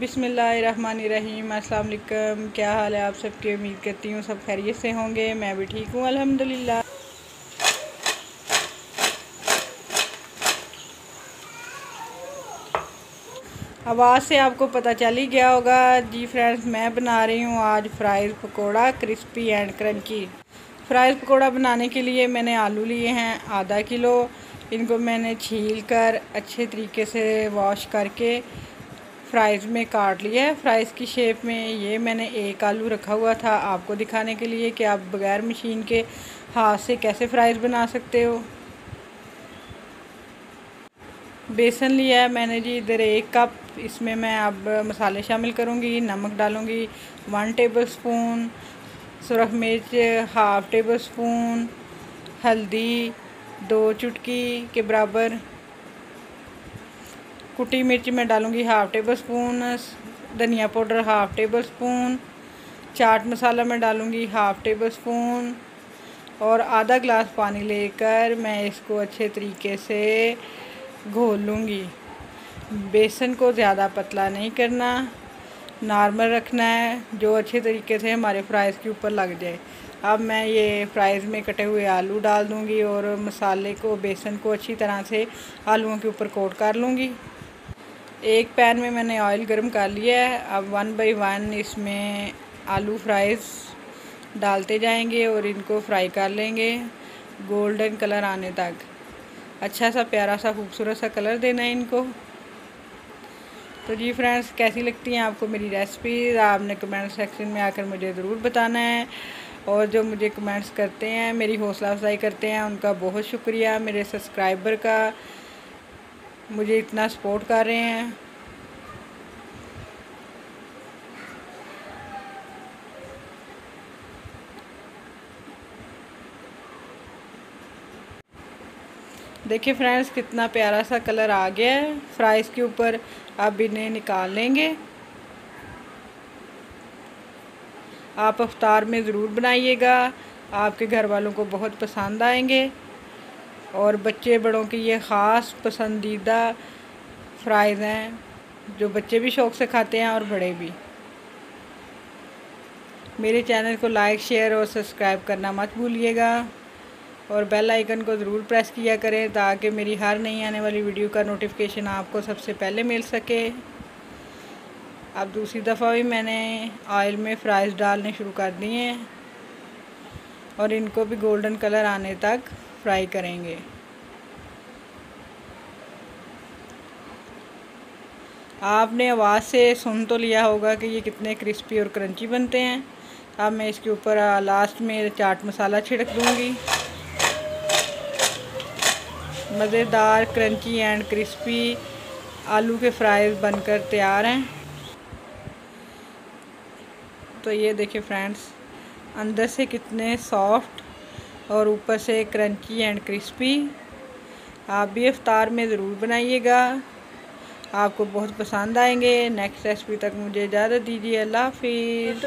बिस्मिल्लाहिर्रहमानिर्रहीम। अस्सलाम वालेकुम। क्या हाल है आप सबकी? उम्मीद करती हूँ सब खैरियत से होंगे। मैं भी ठीक हूँ अल्हम्दुलिल्लाह। आवाज़ से आपको पता चल ही गया होगा। जी फ्रेंड्स, मैं बना रही हूँ आज fries pakora crispy and crunchy. Fries pakora बनाने के लिए मैंने आलू लिए हैं आधा किलो। इनको मैंने छील कर अच्छे तरीके से वॉश करके फ्राइज़ में काट लिया है। फ्राइज़ की शेप में ये मैंने एक आलू रखा हुआ था आपको दिखाने के लिए कि आप बगैर मशीन के हाथ से कैसे फ्राइज़ बना सकते हो। बेसन लिया है मैंने जी इधर 1 कप। इसमें मैं अब मसाले शामिल करूँगी। नमक डालूँगी 1 टेबल स्पून, सुरख मिर्च 1/2 टेबल स्पून, हल्दी 2 चुटकी के बराबर, कुटी मिर्च मैं डालूँगी 1/2 टेबल स्पून, धनिया powder 1/2 table spoon, chaat masala मैं डालूँगी 1/2 टेबल स्पून और आधा गिलास पानी लेकर मैं इसको अच्छे तरीके से घोल लूँगी। बेसन को ज़्यादा पतला नहीं करना, नॉर्मल रखना है जो अच्छे तरीके से हमारे फ्राइज़ के ऊपर लग जाए। अब मैं ये फ्राइज़ में कटे हुए आलू डाल दूँगी और मसाले को बेसन को अच्छी तरह से आलूओं के ऊपर कोट कर लूँगी। एक पैन में मैंने ऑयल गरम कर लिया है। अब 1 बाय 1 इसमें आलू फ्राइज़ डालते जाएंगे और इनको फ्राई कर लेंगे गोल्डन कलर आने तक। अच्छा सा प्यारा सा खूबसूरत सा कलर देना है इनको। तो जी फ्रेंड्स, कैसी लगती हैं आपको मेरी रेसिपी? आपने कमेंट सेक्शन में आकर मुझे ज़रूर बताना है। और जो मुझे कमेंट्स करते हैं, मेरी हौसला अफजाई करते हैं, उनका बहुत शुक्रिया। मेरे सब्सक्राइबर का मुझे इतना सपोर्ट कर रहे हैं। देखिए फ्रेंड्स, कितना प्यारा सा कलर आ गया है फ्राइज़ के ऊपर। अब इन्हें निकाल लेंगे। आप इफ्तार में ज़रूर बनाइएगा, आपके घर वालों को बहुत पसंद आएंगे और बच्चे बड़ों की ये ख़ास पसंदीदा फ्राइज़ हैं जो बच्चे भी शौक़ से खाते हैं और बड़े भी। मेरे चैनल को लाइक, शेयर और सब्सक्राइब करना मत भूलिएगा और बेल आइकन को ज़रूर प्रेस किया करें ताकि मेरी हर नई आने वाली वीडियो का नोटिफिकेशन आपको सबसे पहले मिल सके। अब दूसरी दफ़ा भी मैंने ऑयल में फ्राइज़ डालने शुरू कर दिए हैं और इनको भी गोल्डन कलर आने तक फ्राई करेंगे। आपने आवाज़ से सुन तो लिया होगा कि ये कितने क्रिस्पी और क्रंची बनते हैं। अब मैं इसके ऊपर लास्ट में चाट मसाला छिड़क दूँगी। मज़ेदार क्रंची एंड क्रिस्पी आलू के फ्राइज़ बनकर तैयार हैं। तो ये देखिए फ्रेंड्स, अंदर से कितने सॉफ्ट और ऊपर से क्रंची एंड क्रिस्पी। आप भी इफ्तार में ज़रूर बनाइएगा, आपको बहुत पसंद आएंगे। नेक्स्ट रेसिपी तक मुझे इजाज़त दीजिए। अल्लाह हाफिज़।